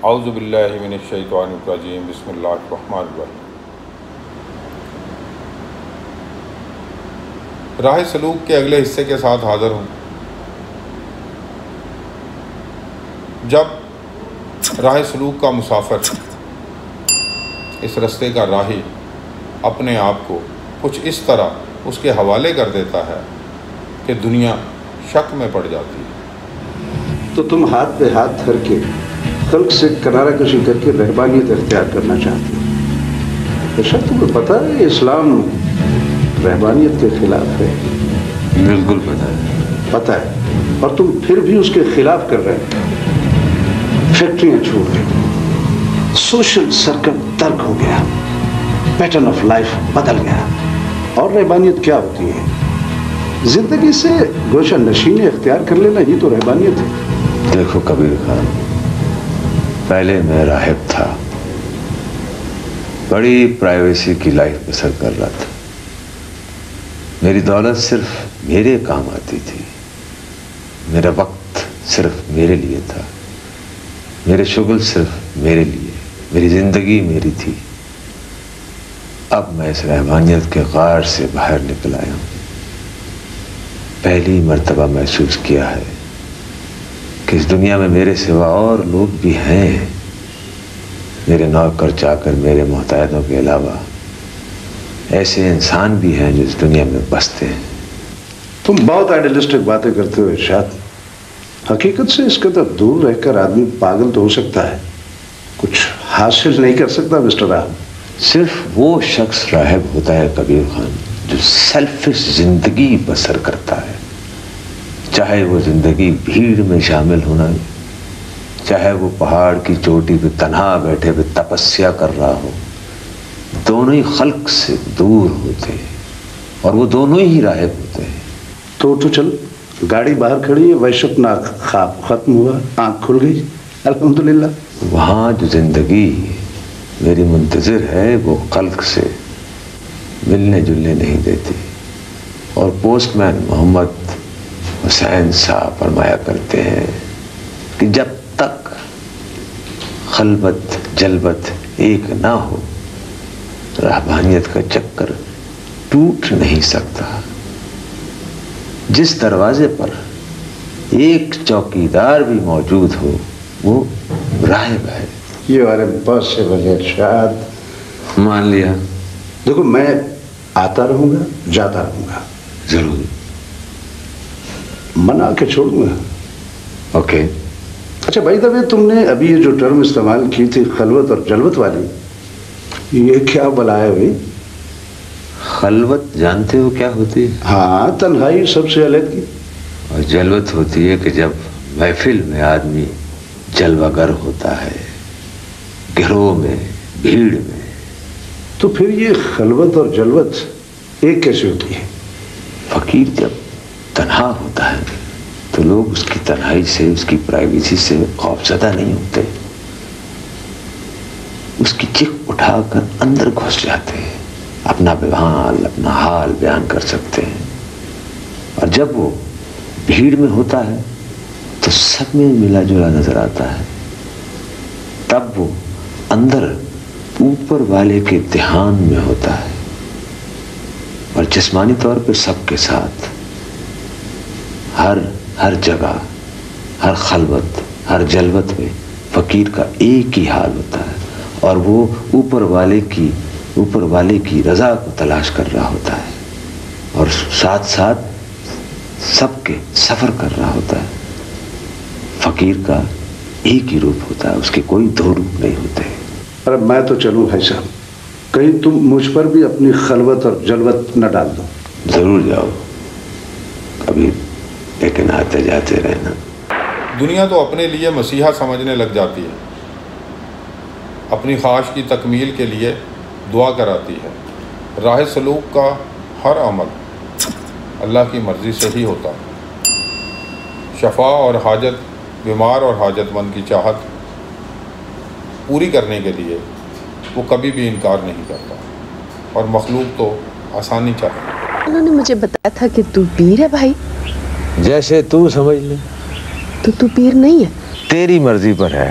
اعوذ باللہ من الشیطان الرجیم بسم اللہ الرحمن الرحیم۔ راہ سلوک کے اگلے حصے کے ساتھ حاضر ہوں۔ جب راہ سلوک کا مسافر، اس رستے کا راہی، اپنے آپ کو کچھ اس طرح اس کے حوالے کر دیتا ہے کہ دنیا شک میں پڑ جاتی ہے، تو تم ہاتھ پہ ہاتھ دھر کے خلق سے کنارہ کشی کر کے رہبانیت اختیار کرنا چاہتے ہو۔ بے شک تمہیں پتہ ہے اسلام رہبانیت کے خلاف ہے۔ بالکل پتہ ہے، اور تم پھر بھی اس کے خلاف کر رہے ہو۔ فیکٹریاں چھوڑ گئی، سوشل سرکل ترک ہو گیا، پیٹرن آف لائف بدل گیا۔ اور رہبانیت کیا ہوتی ہے؟ زندگی سے گوشہ نشینی اختیار کر لینا، یہ تو رہبانیت ہے۔ دیکھو کبیر خان، پہلے میں راہب تھا، بڑی پرائیویسی کی لائف بسر کر رہا تھا۔ میری دولت صرف میرے کام آتی تھی، میرا وقت صرف میرے لیے تھا، میرے شغل صرف میرے لیے، میری زندگی میری تھی۔ اب میں اس رحمانیت کے غار سے باہر نکل آیا ہوں۔ پہلی مرتبہ محسوس کیا ہے کہ اس دنیا میں میرے سوا اور لوگ بھی ہیں، میرے نوکر چاکر، میرے محتاجوں کے علاوہ ایسے انسان بھی ہیں جو اس دنیا میں بستے ہیں۔ تم بہت آئیڈیلسٹک باتیں کرتے ہو ارشاد۔ حقیقت سے اس قدر دور رہ کر آدمی پاگل تو ہو سکتا ہے، کچھ حاصل نہیں کر سکتا مسٹر راہب۔ صرف وہ شخص راہب ہوتا ہے کبیر خان جو سیلفش زندگی بسر کرتا ہے، چاہے وہ زندگی بھیڑ میں شامل ہونا ہو، چاہے وہ پہاڑ کی چوٹی پہ تنہا بیٹھے ہوئے تپسیا کر رہا ہو۔ دونوں ہی خلق سے دور ہوتے ہیں اور وہ دونوں ہی راہب ہوتے ہیں۔ تو چل، گاڑی باہر کھڑی ہے، وحشتناک خواب ختم ہوا، آنکھ کھل گئی، الحمدللہ۔ وہاں جو زندگی میری منتظر ہے وہ خلق سے ملنے جلنے نہیں دیتی، اور پوسٹ مین محمد حسین صاحب فرمایا کرتے ہیں کہ جب تک خلوت جلوت ایک نہ ہو، رہبانیت کا چکر ٹوٹ نہیں سکتا۔ جس دروازے پر ایک چوکیدار بھی موجود ہو وہ راہب ہے۔ یہ والے بہت سے بڑے ارشاد، مان لیا؟ دیکھو میں آتا رہوں گا، جاتا رہوں گا، ضرور منا کے چھوڑوں گا۔ اوکے۔ اچھا بھائی دبے، تم نے ابھی یہ جو ٹرم استعمال کی تھی خلوت اور جلوت والی، یہ کیا بلا ہے بھائی؟ خلوت جانتے ہو کیا ہوتی ہے؟ ہاں، تنہائی، سب سے علیحدگی۔ اور جلوت ہوتی ہے کہ جب محفل میں آدمی جلوہ گر ہوتا ہے، گروہ میں، بھیڑ میں۔ تو پھر یہ خلوت اور جلوت ایک کیسے ہوتی ہے؟ فقیر جب تنہا ہوتا ہے تو لوگ اس کی تنہائی سے، اس کی پرائیویسی سے خوفزدہ نہیں ہوتے، اس کی چیخ اٹھا کر اندر گھس جاتے ہیں، اپنا اپنا حال بیان کر سکتے ہیں۔ اور جب وہ بھیڑ میں ہوتا ہے تو سب میں ملا جلا نظر آتا ہے، تب وہ اندر اوپر والے کے دھیان میں ہوتا ہے، اور جسمانی طور پہ سب کے ساتھ، ہر جگہ، ہر خلوت، ہر جلوت میں فقیر کا ایک ہی حال ہوتا ہے، اور وہ اوپر والے کی رضا کو تلاش کر رہا ہوتا ہے، اور ساتھ ساتھ سب کے سفر کر رہا ہوتا ہے۔ فقیر کا ایک ہی روپ ہوتا ہے، اس کے کوئی دو روپ نہیں ہوتے۔ ارے میں تو چلوں بھائی صاحب، کہیں تم مجھ پر بھی اپنی خلوت اور جلوت نہ ڈال دو۔ ضرور جاؤ کبھی، لیکن آتے جاتے رہنا۔ دنیا تو اپنے لیے مسیحا سمجھنے لگ جاتی ہے، اپنی خواہش کی تکمیل کے لیے دعا کراتی ہے۔ راہ سلوک کا ہر عمل اللہ کی مرضی سے ہی ہوتا ہے۔ شفا اور حاجت، بیمار اور حاجت مند کی چاہت پوری کرنے کے لیے وہ کبھی بھی انکار نہیں کرتا، اور مخلوق تو آسانی چاہتا ہے۔ انہوں نے مجھے بتایا تھا کہ تو پیر ہے بھائی۔ جیسے تو سمجھ لے۔ تو پیر نہیں ہے؟ تیری مرضی پر ہے،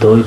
2-1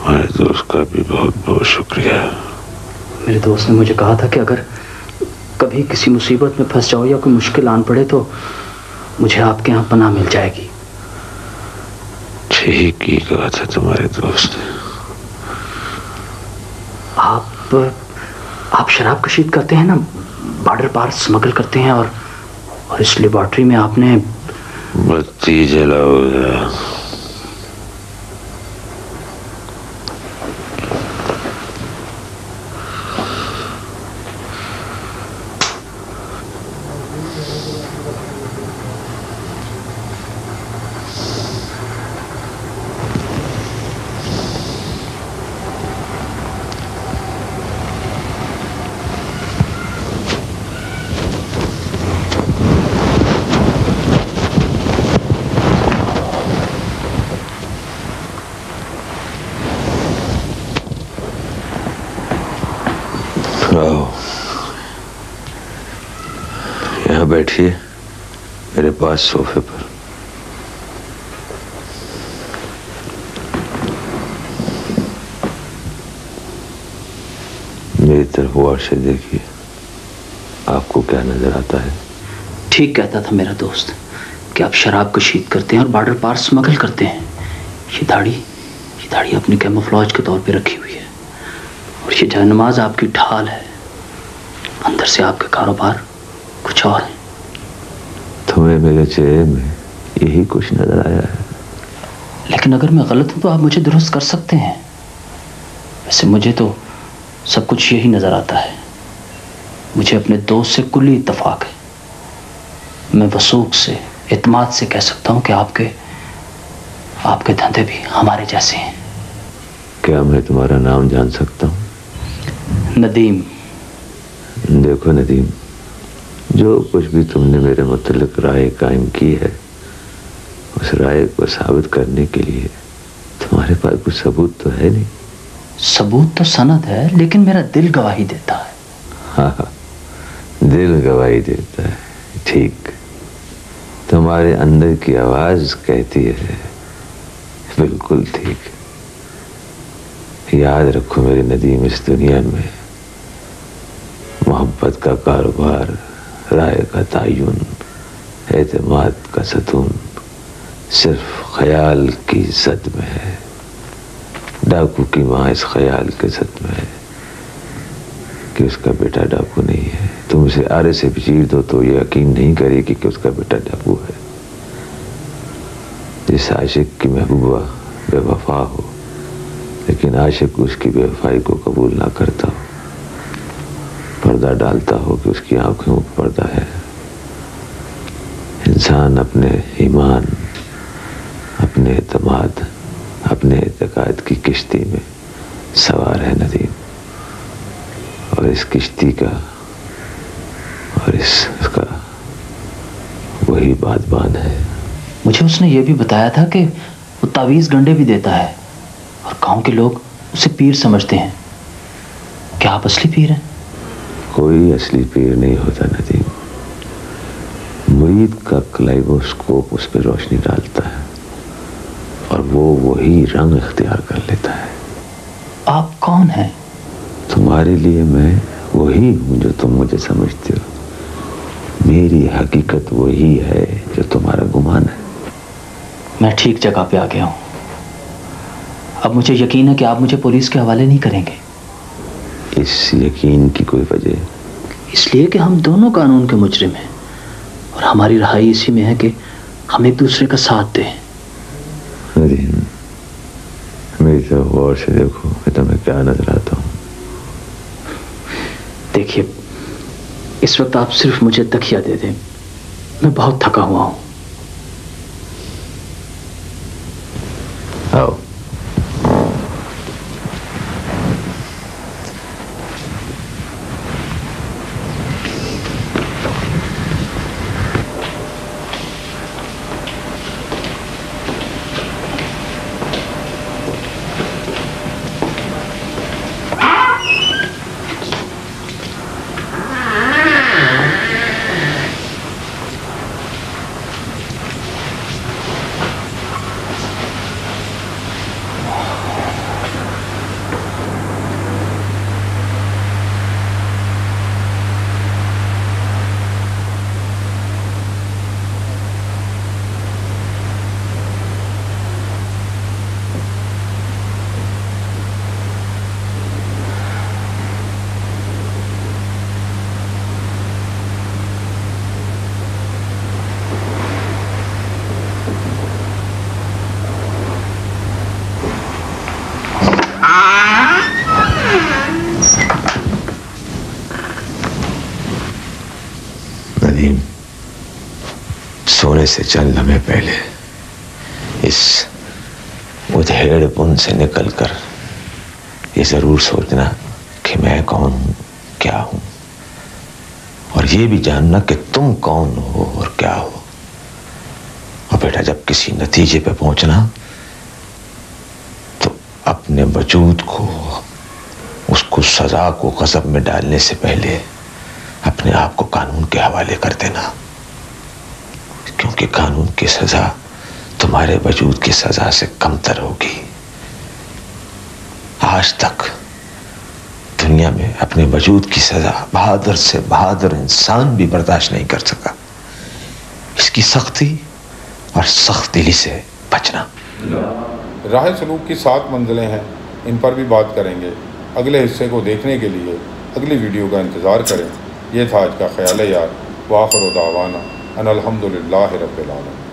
تمہارے دوست کا بھی بہت بہت شکریہ. میرے دوست نے مجھے کہا تھا کہ اگر کبھی کسی مصیبت میں پھنس جاؤ یا کوئی مشکل آن پڑے تو مجھے آپ کے یہاں پناہ مل جائے گی. ٹھیک ہی کہا تھا تمہارے دوست نے. آپ شراب کشید کرتے ہیں نا, بارڈر پار اسمگل کرتے ہیں, اور اس لیبارٹری میں آپ نے بتی جلاؤ گا. یہاں بیٹھیے میرے پاس صوفے پر. میری طرف غور سے دیکھیے, آپ کو کیا نظر آتا ہے؟ ٹھیک کہتا تھا میرا دوست کہ آپ شراب کشید کرتے ہیں اور بارڈر پار اسمگل کرتے ہیں. یہ داڑھی اپنی کیموفلاج کے طور پہ رکھی ہوئی ہے, اور یہ جائے نماز آپ کی ڈھال ہے. اندر سے آپ کا کاروبار کچھ اور ہے. تمہیں میرے چہرے میں یہی کچھ نظر آیا ہے؟ لیکن اگر میں غلط ہوں تو آپ مجھے درست کر سکتے ہیں. ویسے مجھے تو سب کچھ یہی نظر آتا ہے. مجھے اپنے دوست سے کلی اتفاق ہے. میں وثوق سے, اعتماد سے کہہ سکتا ہوں کہ آپ کے دھندے بھی ہمارے جیسے ہیں. کیا میں تمہارا نام جان سکتا ہوں؟ ندیم. دیکھو ندیم, جو کچھ بھی تم نے میرے متعلق رائے قائم کی ہے, اس رائے کو ثابت کرنے کے لیے تمہارے پاس کچھ ثبوت تو ہے نہیں. ثبوت تو سند ہے, لیکن میرا دل گواہی دیتا ہے. ہاں, دل گواہی دیتا ہے. ٹھیک, تمہارے اندر کی آواز کہتی ہے. بالکل ٹھیک. یاد رکھو میرے ندیم, اس دنیا میں محبت کا کاروبار, رائے کا تعین, اعتماد کا ستون صرف خیال کی زد میں ہے. ڈاکو کی ماں اس خیال کے زد میں ہے کہ اس کا بیٹا ڈاکو نہیں ہے. تم اسے آرے سے بھی چیر دو تو یہ یقین نہیں کرے گی کہ اس کا بیٹا ڈاکو ہے. جس عاشق کی محبوبہ بے وفا ہو, لیکن عاشق اس کی بے وفائی کو قبول نہ کرتا ہو, پردہ ڈالتا ہو کہ اس کی آنکھوں میں پردہ ہے. انسان اپنے ایمان, اپنے اعتماد, اپنے اعتقاد کی کشتی میں سوار ہے ندیم, اور اس کشتی کا اور اس کا وہی بادبان ہے. مجھے اس نے یہ بھی بتایا تھا کہ وہ تعویذ گنڈے بھی دیتا ہے, اور گاؤں کے لوگ اسے پیر سمجھتے ہیں. کیا آپ اصلی پیر ہیں؟ کوئی اصلی پیر نہیں ہوتا ندیم. مرید کا کلائیوسکوپ اس پہ روشنی ڈالتا ہے اور وہ وہی رنگ اختیار کر لیتا ہے. آپ کون ہیں؟ تمہارے لیے میں وہی ہوں جو تم مجھے سمجھتے ہو. میری حقیقت وہی ہے جو تمہارا گمان ہے. میں ٹھیک جگہ پہ آ گیا ہوں. اب مجھے یقین ہے کہ آپ مجھے پولیس کے حوالے نہیں کریں گے. اس یقین کی کوئی وجہ؟ اس لیے کہ ہم دونوں قانون کے مجرم ہیں, اور ہماری رہائی اسی میں ہے کہ ہم ایک دوسرے کا ساتھ دیں. ندیم, میری طرف غور سے دیکھو, میں تمہیں کیا نظر آتا ہوں. دیکھیے, اس وقت آپ صرف مجھے تکیہ دے دیں, میں بہت تھکا ہوا ہوں. آؤ. تھوڑے سے چند لمحے پہلے اس ادھیڑ پن سے نکل کر یہ ضرور سوچنا کہ میں کون ہوں، کیا ہوں، اور یہ بھی جاننا کہ تم کون ہو اور کیا ہو. اور بیٹا جب کسی نتیجے پہ پہنچنا تو اپنے وجود کو، اس کو سزا کو غضب میں ڈالنے سے پہلے اپنے آپ کو قانون کے حوالے کر دینا، کیونکہ قانون کی سزا تمہارے وجود کی سزا سے کم تر ہوگی. آج تک دنیا میں اپنے وجود کی سزا بہادر سے بہادر انسان بھی برداشت نہیں کر سکا. اس کی سختی اور سخت دلی سے بچنا. راہ سلوک کی 7 منزلیں ہیں، ان پر بھی بات کریں گے. اگلے حصے کو دیکھنے کے لیے اگلی ویڈیو کا انتظار کریں. یہ تھا آج کا خیال یار. وآخر دعوانا ان الحمدللہ رب العالمین.